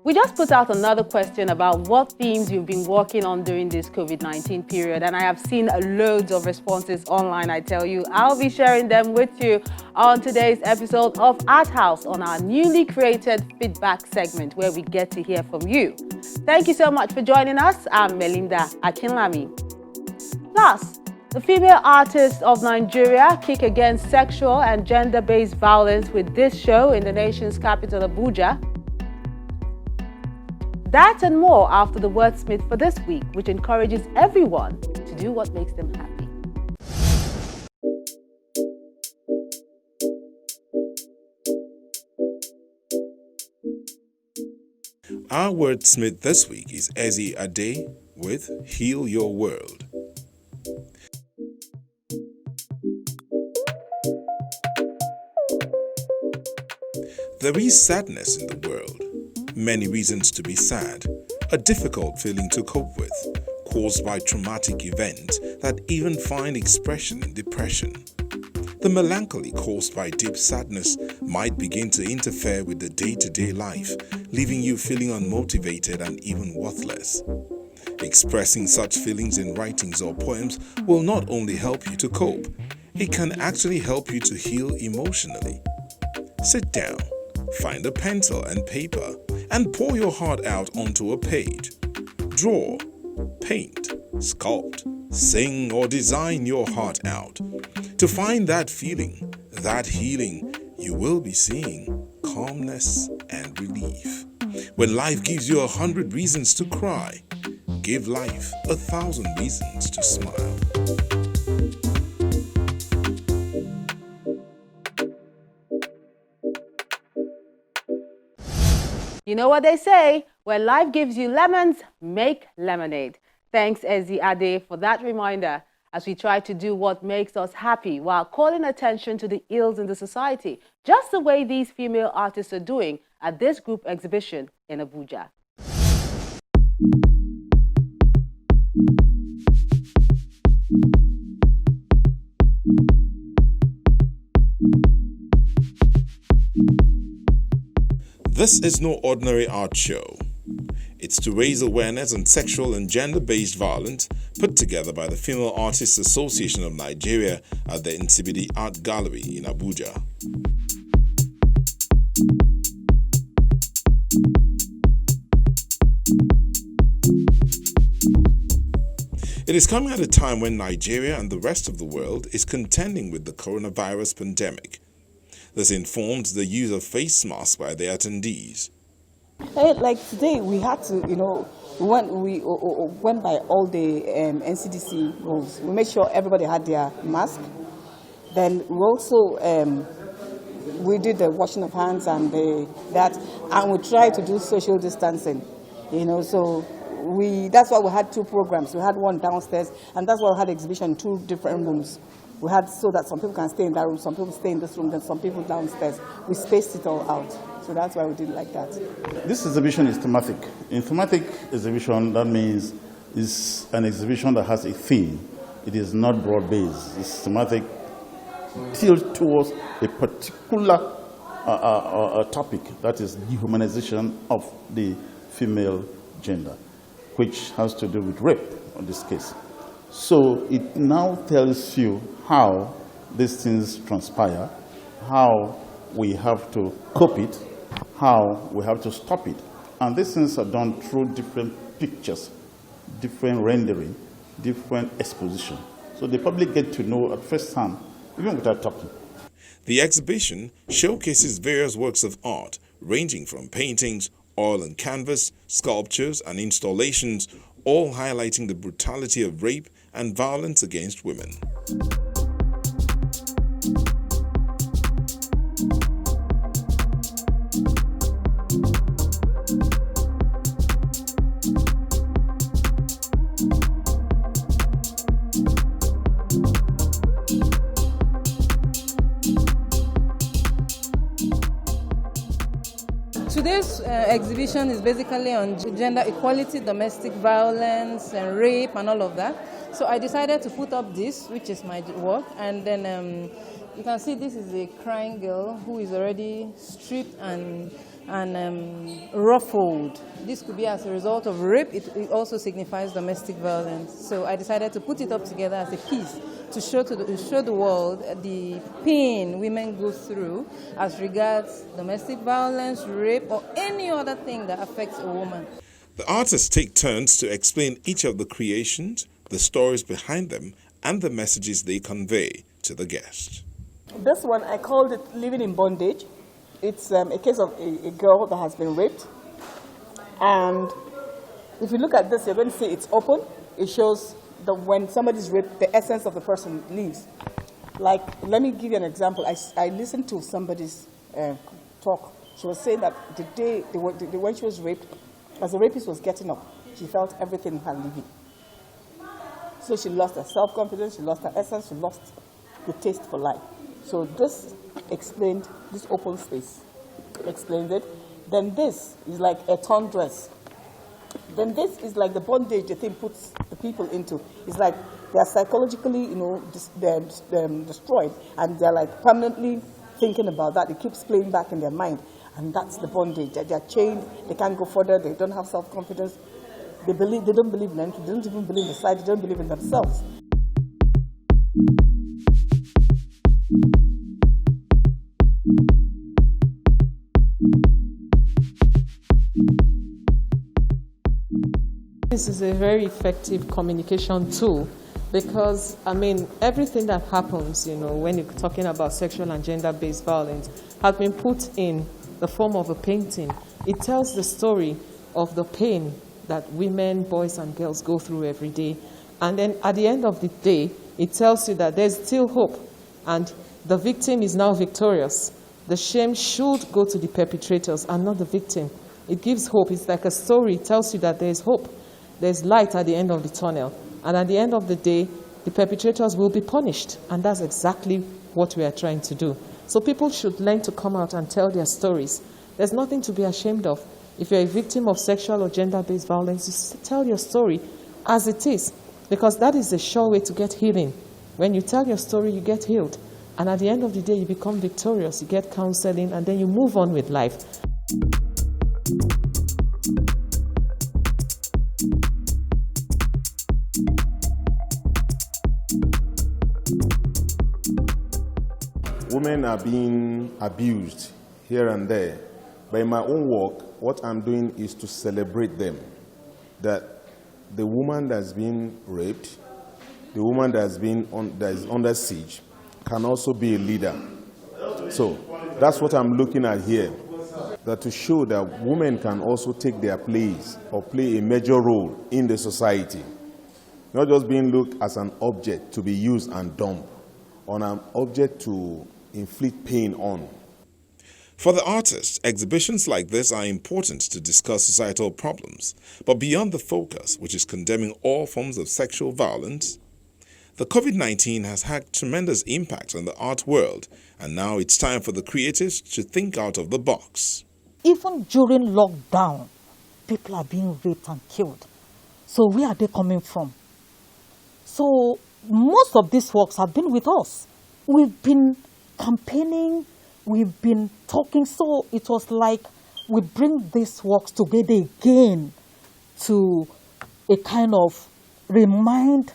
We just put out another question about what themes you've been working on during this COVID-19 period, and I have seen loads of responses online, I tell you. I'll be sharing them with you on today's episode of Art House on our newly created feedback segment where we get to hear from you. Thank you so much for joining us. I'm Melinda Akinlami. Plus, the female artists of Nigeria kick against sexual and gender-based violence with this show in the nation's capital, Abuja. That and more after the wordsmith for this week, which encourages everyone to do what makes them happy. Our wordsmith this week is Ezi Ade with Heal Your World. There is sadness in the world. Many reasons to be sad, a difficult feeling to cope with, caused by traumatic events that even find expression in depression. The melancholy caused by deep sadness might begin to interfere with the day-to-day life, leaving you feeling unmotivated and even worthless. Expressing such feelings in writings or poems will not only help you to cope, it can actually help you to heal emotionally. Sit down, find a pencil and paper, and pour your heart out onto a page. Draw, paint, sculpt, sing or design your heart out. To find that feeling, that healing, you will be seeing calmness and relief. When life gives you 100 reasons to cry, give life 1,000 reasons to smile. You know what they say, when life gives you lemons, make lemonade. Thanks, Ezi Ade, for that reminder as we try to do what makes us happy while calling attention to the ills in the society, just the way these female artists are doing at this group exhibition in Abuja. This is no ordinary art show. It's to raise awareness on sexual and gender-based violence, put together by the Female Artists Association of Nigeria at the Nsibidi Art Gallery in Abuja. It is coming at a time when Nigeria and the rest of the world is contending with the coronavirus pandemic. This informed the use of face masks by the attendees. Like today, we had to, we went by all the NCDC rules. We made sure everybody had their mask. Then we also, we did the washing of hands and and we tried to do social distancing, so that's why we had two programs. We had one downstairs, and that's why we had exhibition in two different rooms. We had so that some people can stay in that room, some people stay in this room, then some people downstairs. We spaced it all out. So that's why we did it like that. This exhibition is thematic. In thematic exhibition, that means it's an exhibition that has a theme. It is not broad-based. It's thematic, tilted towards a particular topic, that is dehumanization of the female gender, which has to do with rape in this case. So it now tells you how these things transpire, how we have to cope it, how we have to stop it. And these things are done through different pictures, different rendering, different exposition. So the public get to know at first hand, even without talking. The exhibition showcases various works of art, ranging from paintings, oil and canvas, sculptures, and installations, all highlighting the brutality of rape and violence against women. Today's exhibition is basically on gender equality, domestic violence, and rape, and all of that. So I decided to put up this, which is my work, and then you can see this is a crying girl who is already stripped and ruffled. This could be as a result of rape. It also signifies domestic violence. So I decided to put it up together as a piece to show the world the pain women go through as regards domestic violence, rape, or any other thing that affects a woman. The artists take turns to explain each of the creations, the stories behind them, and the messages they convey to the guest. This one, I called it Living in Bondage. It's a case of a girl that has been raped. And if you look at this, you're going to see it's open. It shows that when somebody's raped, the essence of the person leaves. Like, let me give you an example. I listened to somebody's talk. She was saying that the day when she was raped, as the rapist was getting up, she felt everything in her leaving. So she lost her self-confidence, she lost her essence, she lost the taste for life. So this explained, this open space explains it. Then this is like a torn dress. Then this is like the bondage the thing puts the people into. It's like they are psychologically, destroyed, and they're like permanently thinking about that. It keeps playing back in their mind, and that's the bondage. They're chained. They can't go further. They don't have self-confidence. They don't believe in anything. They don't even believe in society. They don't believe in themselves. This is a very effective communication tool because, everything that happens, when you're talking about sexual and gender-based violence has been put in the form of a painting. It tells the story of the pain that women, boys, and girls go through every day. And then at the end of the day, it tells you that there's still hope and the victim is now victorious. The shame should go to the perpetrators and not the victim. It gives hope. It's like a story. It tells you that there's hope. There's light at the end of the tunnel. And at the end of the day, the perpetrators will be punished. And that's exactly what we are trying to do. So people should learn to come out and tell their stories. There's nothing to be ashamed of. If you're a victim of sexual or gender-based violence, just tell your story as it is. Because that is a sure way to get healing. When you tell your story, you get healed. And at the end of the day, you become victorious. You get counseling, and then you move on with life. Women are being abused here and there. But in my own work, what I'm doing is to celebrate them. That the woman that's been raped, the woman that is under siege, can also be a leader. So that's what I'm looking at here. That to show that women can also take their place or play a major role in the society. Not just being looked as an object to be used and dumped, or an object to inflict pain on. For the artists, exhibitions like this are important to discuss societal problems, but beyond the focus, which is condemning all forms of sexual violence, the COVID-19 has had tremendous impact on the art world, and now it's time for the creatives to think out of the box. Even during lockdown, people are being raped and killed. So where are they coming from? So most of these works have been with us. We've been campaigning, we've been talking, so it was like we bring these works together again to a kind of remind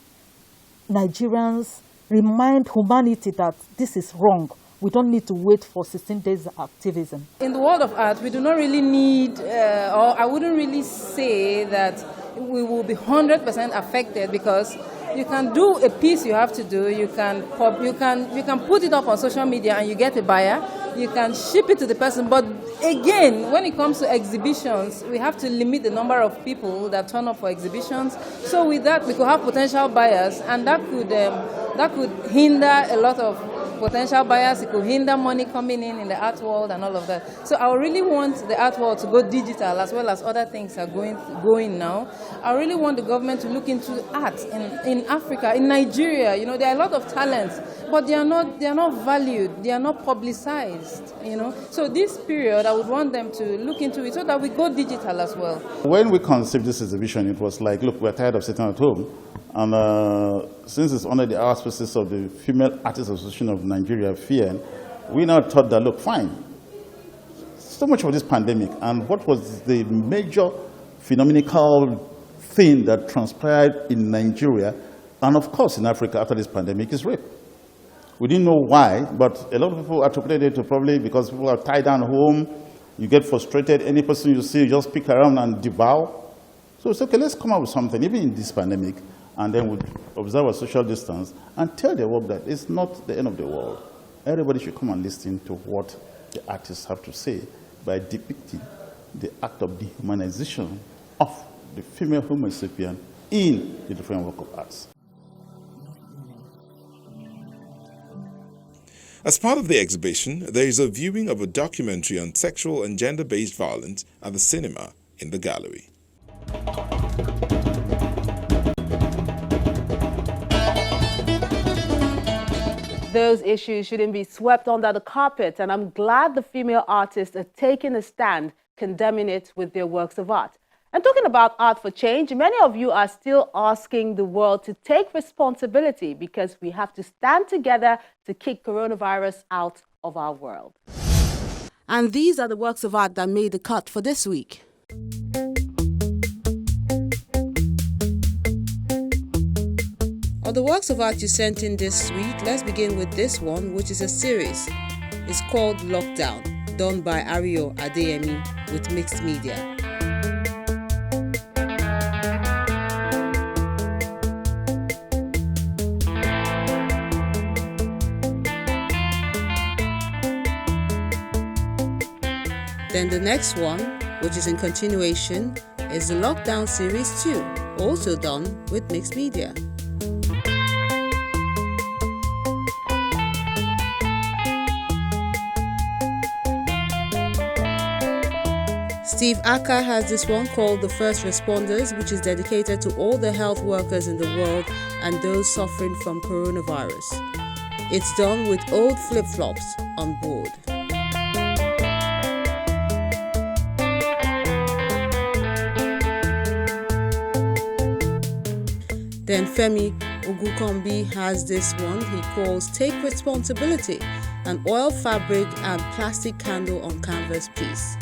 Nigerians, remind humanity that this is wrong. We don't need to wait for 16 days of activism. In the world of art, we do not really need, or I wouldn't really say that we will be 100% affected, because you can do a piece you have to do, you can put it up on social media and you get a buyer, you can ship it to the person, but again, when it comes to exhibitions, we have to limit the number of people that turn up for exhibitions. So with that, we could have potential buyers, and that could hinder a lot of potential buyers. It could hinder money coming in the art world and all of that. So I really want the art world to go digital, as well as other things are going now. I really want the government to look into art in Africa, in Nigeria. There are a lot of talents but they are not valued, they are not publicized, you know. So this period, I would want them to look into it so that we go digital as well. When we conceived this exhibition, it was like, look, we're tired of sitting at home. And since it's under the auspices of the Female Artists Association of Nigeria, FIAN, we now thought that, look, fine, so much of this pandemic, and what was the major phenomenal thing that transpired in Nigeria, and of course in Africa after this pandemic, is rape. We didn't know why, but a lot of people attributed it to probably because people are tied down home, you get frustrated, any person you see, you just pick around and devour. So it's okay, let's come up with something, even in this pandemic, and then we'll observe a social distance and tell the world that it's not the end of the world. Everybody should come and listen to what the artists have to say by depicting the act of dehumanization of the female Homo sapien in the different work of arts. As part of the exhibition, there is a viewing of a documentary on sexual and gender-based violence at the cinema in the gallery. Those issues shouldn't be swept under the carpet, and I'm glad the female artists are taking a stand condemning it with their works of art. And talking about art for change, many of you are still asking the world to take responsibility because we have to stand together to kick coronavirus out of our world. And these are the works of art that made the cut for this week. Of the works of art you sent in this week, let's begin with this one, which is a series. It's called Lockdown, done by Ario Adeyemi with Mixed Media. Then the next one, which is in continuation, is the Lockdown Series 2, also done with Mixed Media. Steve Aka has this one called The First Responders, which is dedicated to all the health workers in the world and those suffering from coronavirus. It's done with old flip-flops on board. Then Femi Ogukombi has this one he calls Take Responsibility, an oil fabric and plastic candle on canvas piece.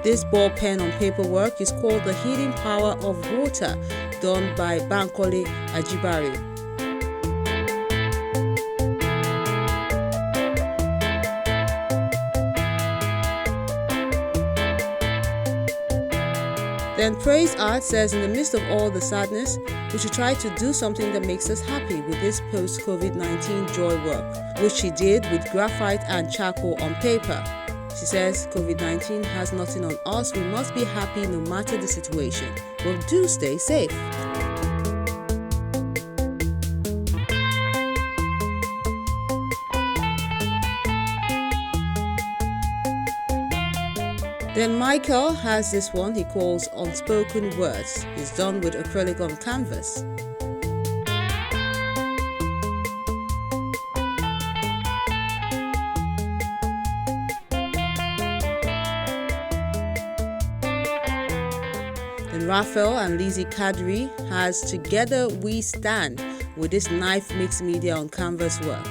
This ball pen on paper work is called The Healing Power of Water, done by Bankole Ajibare. Then Praise Art says, in the midst of all the sadness, we should try to do something that makes us happy with this post-COVID-19 joy work, which she did with graphite and charcoal on paper. She says, COVID-19 has nothing on us. We must be happy no matter the situation. But do stay safe. Then Michael has this one he calls Unspoken Words. It's done with acrylic on canvas. Then Raphael and Lizzie Kadri has Together We Stand with this knife mixed media on canvas work.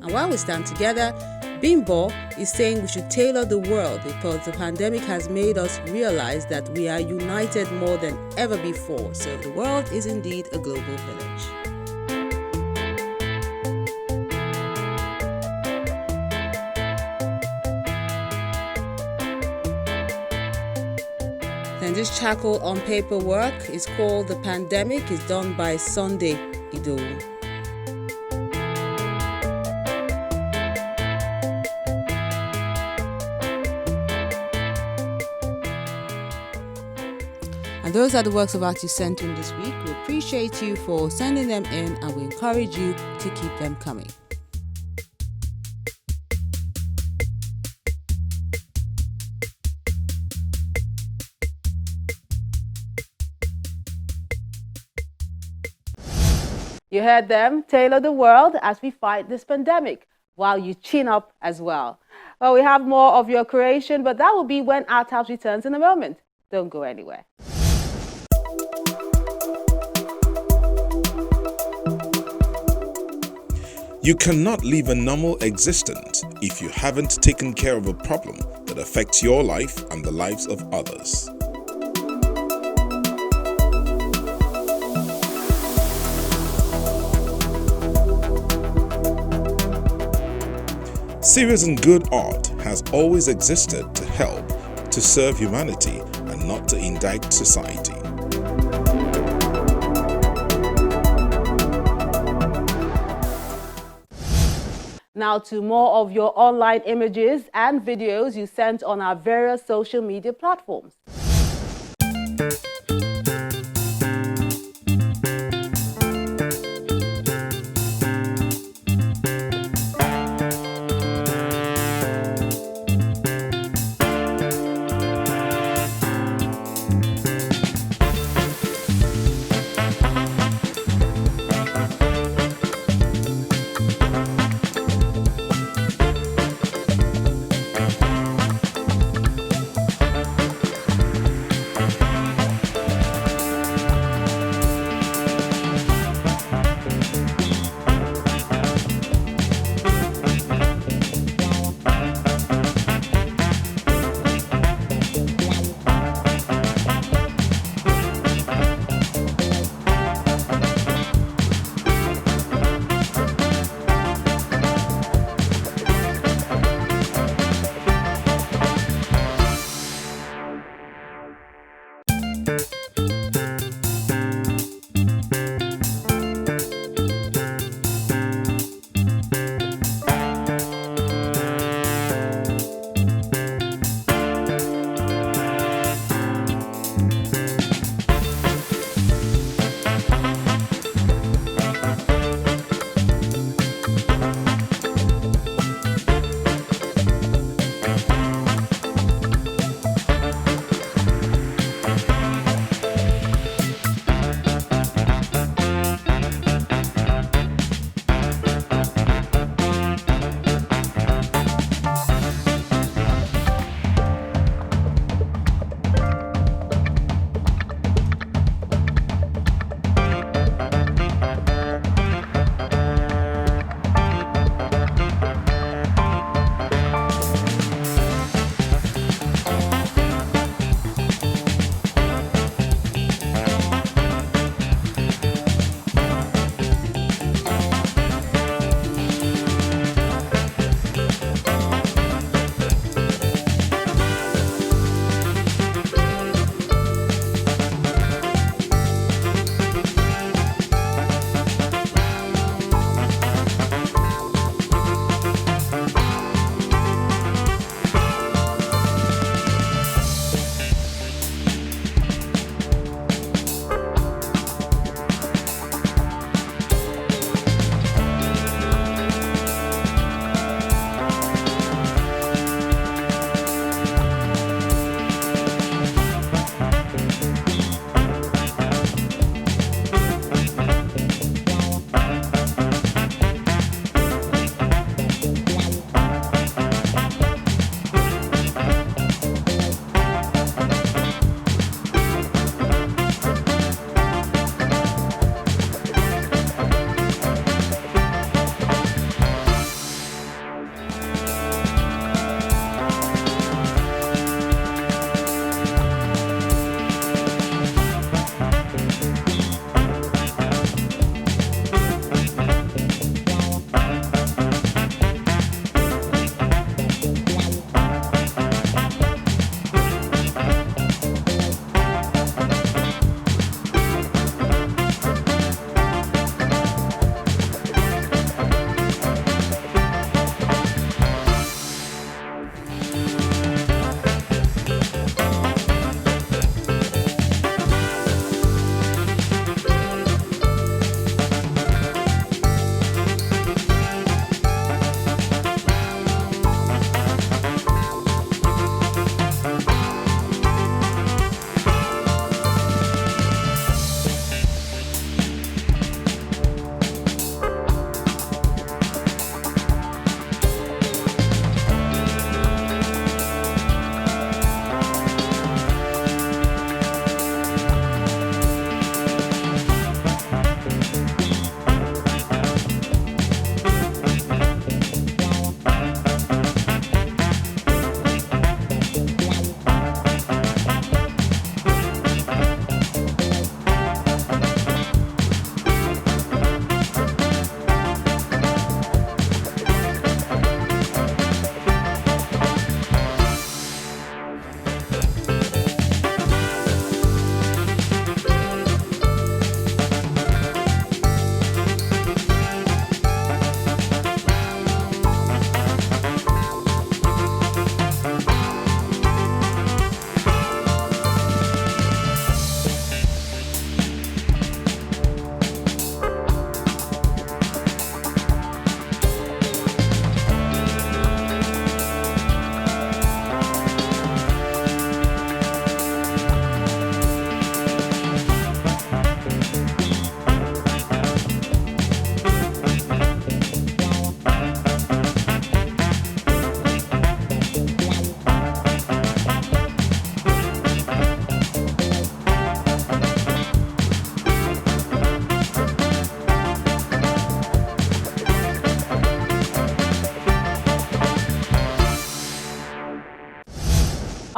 And while we stand together, Bimbo is saying we should tailor the world because the pandemic has made us realize that we are united more than ever before. So the world is indeed a global village. Then this charcoal on paper work is called The Pandemic. It's done by Sunday Idowu. And those are the works of art you sent in this week. We appreciate you for sending them in, and we encourage you to keep them coming. You heard them, tailor the world as we fight this pandemic, while you chin up as well. Well, we have more of your creation, but that will be when ArtHouse returns in a moment. Don't go anywhere. You cannot live a normal existence if you haven't taken care of a problem that affects your life and the lives of others. Serious and good art has always existed to help, to serve humanity, and not to indict society. Now to more of your online images and videos you sent on our various social media platforms.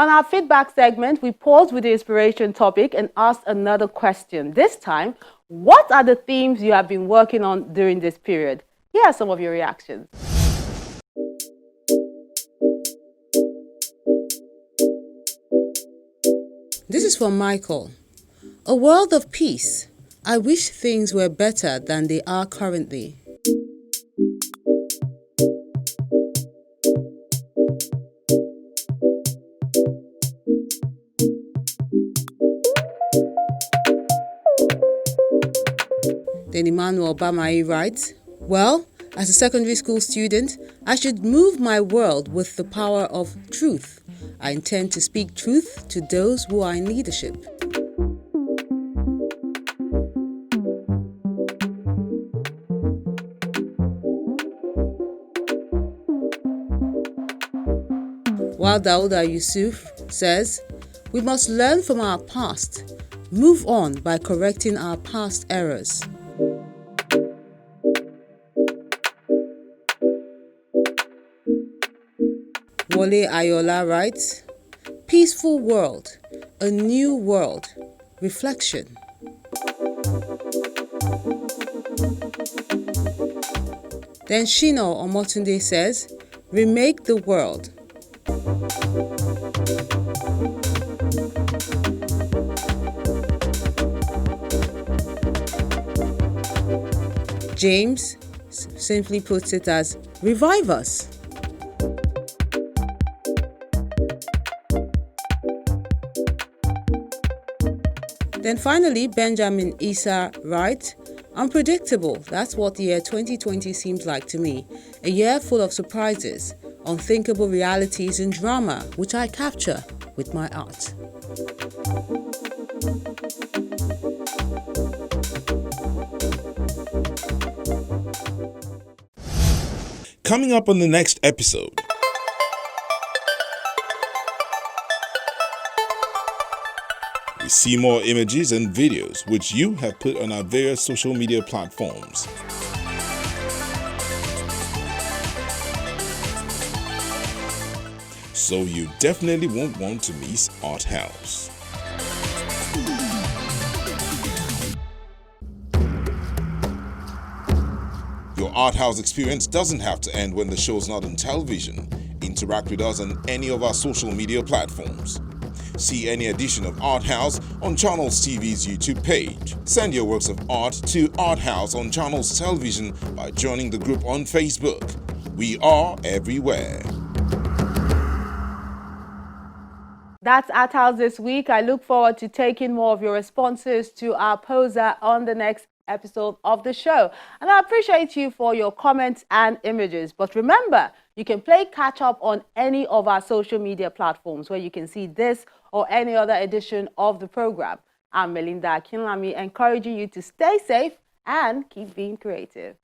On our feedback segment, we paused with the inspiration topic and asked another question. This time, what are the themes you have been working on during this period? Here are some of your reactions. This is from Michael. A world of peace. I wish things were better than they are currently. Then Emmanuel Bamai writes, well, as a secondary school student, I should move my world with the power of truth. I intend to speak truth to those who are in leadership. While Dauda Yusuf says, we must learn from our past, move on by correcting our past errors. Wole Ayola writes, peaceful world, a new world, reflection. Then Shino Omotunde says, remake the world. James simply puts it as, revive us. Then finally, Benjamin Issa writes, unpredictable, that's what the year 2020 seems like to me. A year full of surprises, unthinkable realities and drama, which I capture with my art. Coming up on the next episode. We see more images and videos which you have put on our various social media platforms. So you definitely won't want to miss ArtHouse. Your ArtHouse experience doesn't have to end when the show's not on television. Interact with us on any of our social media platforms. See any edition of ArtHouse on Channels TV's YouTube page. Send your works of art to ArtHouse on Channels Television by joining the group on Facebook. We are everywhere. That's ArtHouse this week. I look forward to taking more of your responses to our poser on the next episode of the show. And I appreciate you for your comments and images. But remember, you can play catch up on any of our social media platforms where you can see this or any other edition of the program. I'm Melinda Akinlami, encouraging you to stay safe and keep being creative.